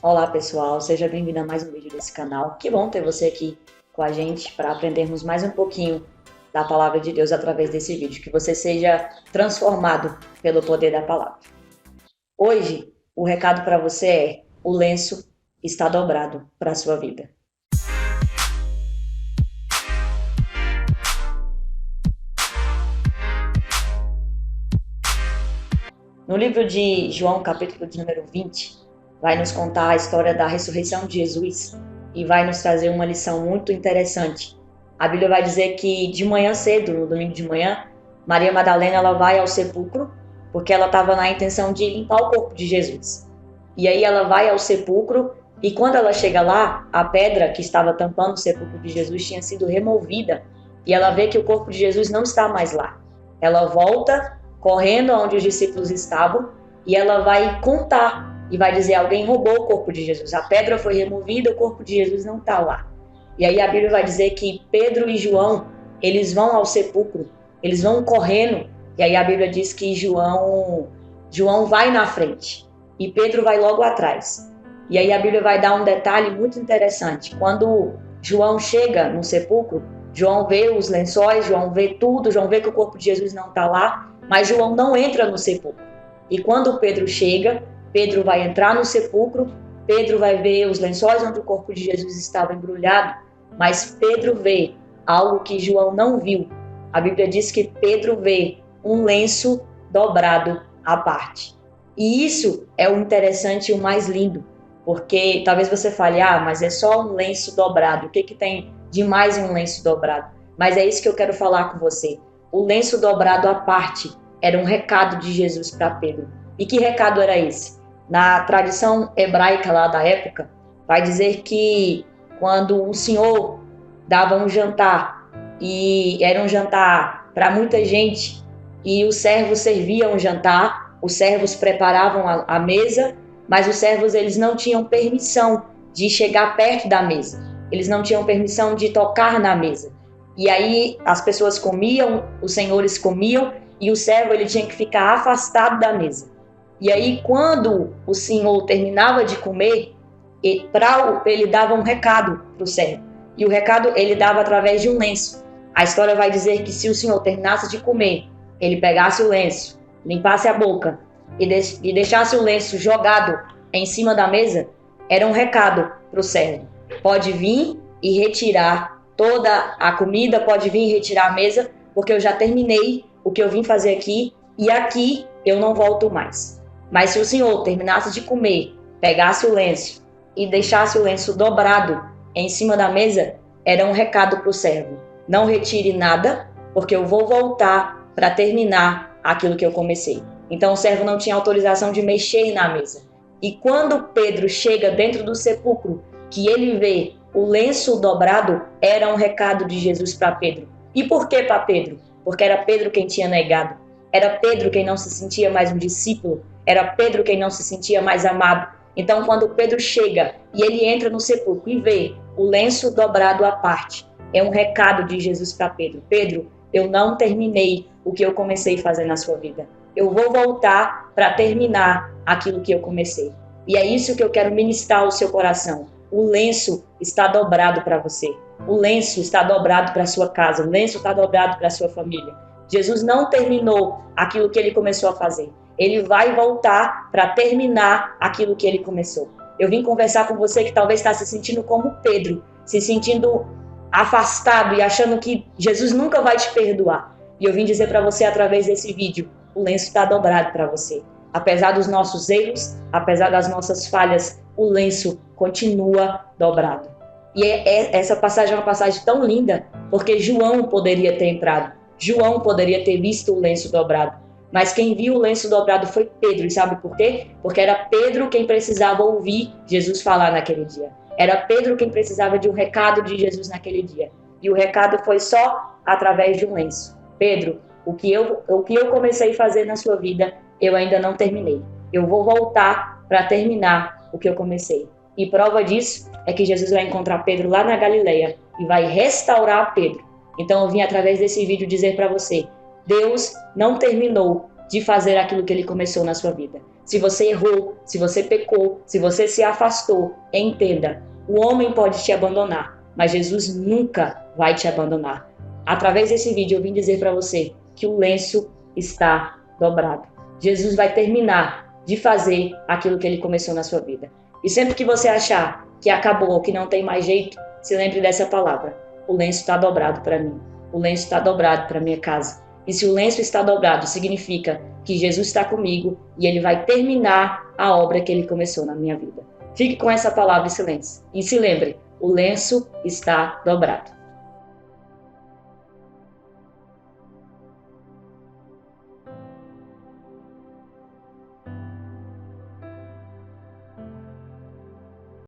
Olá pessoal, seja bem-vindo a mais um vídeo desse canal. Que bom ter você aqui com a gente para aprendermos mais um pouquinho da Palavra de Deus através desse vídeo. Que você seja transformado pelo poder da Palavra. Hoje, o recado para você é: o lenço está dobrado para a sua vida. No livro de João, capítulo de número 20, vai nos contar a história da ressurreição de Jesus e vai nos trazer uma lição muito interessante. A Bíblia vai dizer que de manhã cedo, no domingo de manhã, Maria Madalena ela vai ao sepulcro porque ela estava na intenção de limpar o corpo de Jesus. E aí ela vai ao sepulcro e quando ela chega lá, a pedra que estava tampando o sepulcro de Jesus tinha sido removida e ela vê que o corpo de Jesus não está mais lá. Ela volta correndo onde os discípulos estavam e ela vai contar e vai dizer: alguém roubou o corpo de Jesus, a pedra foi removida, o corpo de Jesus não está lá. E aí a Bíblia vai dizer que Pedro e João, eles vão ao sepulcro, eles vão correndo, e aí a Bíblia diz que João vai na frente e Pedro vai logo atrás. E aí a Bíblia vai dar um detalhe muito interessante. Quando João chega no sepulcro, João vê os lençóis, João vê tudo, João vê que o corpo de Jesus não está lá, mas João não entra no sepulcro. E quando Pedro chega, Pedro vai entrar no sepulcro, Pedro vai ver os lençóis onde o corpo de Jesus estava embrulhado, mas Pedro vê algo que João não viu. A Bíblia diz que Pedro vê um lenço dobrado à parte. E isso é o interessante e o mais lindo, porque talvez você fale: mas é só um lenço dobrado, o que tem de mais em um lenço dobrado? Mas é isso que eu quero falar com você. O lenço dobrado à parte era um recado de Jesus para Pedro. E que recado era esse? Na tradição hebraica lá da época, vai dizer que quando o Senhor dava um jantar, e era um jantar para muita gente, e os servos serviam o jantar, os servos preparavam a mesa, mas os servos eles não tinham permissão de chegar perto da mesa, eles não tinham permissão de tocar na mesa. E aí as pessoas comiam, os senhores comiam, e o servo ele tinha que ficar afastado da mesa. E aí quando o senhor terminava de comer, ele dava um recado para o servo. E o recado ele dava através de um lenço. A história vai dizer que se o senhor terminasse de comer, ele pegasse o lenço, limpasse a boca e deixasse o lenço jogado em cima da mesa, era um recado para o servo: pode vir e retirar toda a comida, pode vir e retirar a mesa, porque eu já terminei o que eu vim fazer aqui e aqui eu não volto mais. Mas se o senhor terminasse de comer, pegasse o lenço e deixasse o lenço dobrado em cima da mesa, era um recado para o servo: não retire nada, porque eu vou voltar para terminar aquilo que eu comecei. Então o servo não tinha autorização de mexer na mesa. E quando Pedro chega dentro do sepulcro, que ele vê o lenço dobrado, era um recado de Jesus para Pedro. E por que para Pedro? Porque era Pedro quem tinha negado. Era Pedro quem não se sentia mais um discípulo. Era Pedro quem não se sentia mais amado. Então, quando Pedro chega e ele entra no sepulcro e vê o lenço dobrado à parte, é um recado de Jesus para Pedro: Pedro, eu não terminei o que eu comecei a fazer na sua vida. Eu vou voltar para terminar aquilo que eu comecei. E é isso que eu quero ministrar ao seu coração. O lenço está dobrado para você. O lenço está dobrado para a sua casa. O lenço está dobrado para a sua família. Jesus não terminou aquilo que ele começou a fazer. Ele vai voltar para terminar aquilo que ele começou. Eu vim conversar com você que talvez está se sentindo como Pedro, se sentindo afastado e achando que Jesus nunca vai te perdoar. E eu vim dizer para você através desse vídeo: o lenço está dobrado para você. Apesar dos nossos erros, apesar das nossas falhas, o lenço continua dobrado. E essa passagem é uma passagem tão linda, porque João poderia ter entrado, João poderia ter visto o lenço dobrado, mas quem viu o lenço dobrado foi Pedro. E sabe por quê? Porque era Pedro quem precisava ouvir Jesus falar naquele dia. Era Pedro quem precisava de um recado de Jesus naquele dia. E o recado foi só através de um lenço: Pedro, o que eu comecei a fazer na sua vida, eu ainda não terminei. Eu vou voltar para terminar o que eu comecei. E prova disso é que Jesus vai encontrar Pedro lá na Galileia e vai restaurar Pedro. Então eu vim através desse vídeo dizer para você: Deus não terminou de fazer aquilo que ele começou na sua vida. Se você errou, se você pecou, se você se afastou, entenda, o homem pode te abandonar, mas Jesus nunca vai te abandonar. Através desse vídeo eu vim dizer para você que o lenço está dobrado. Jesus vai terminar de fazer aquilo que ele começou na sua vida. E sempre que você achar que acabou, que não tem mais jeito, se lembre dessa palavra. O lenço está dobrado para mim. O lenço está dobrado para minha casa. E se o lenço está dobrado, significa que Jesus está comigo e ele vai terminar a obra que ele começou na minha vida. Fique com essa palavra e se lembre, o lenço está dobrado.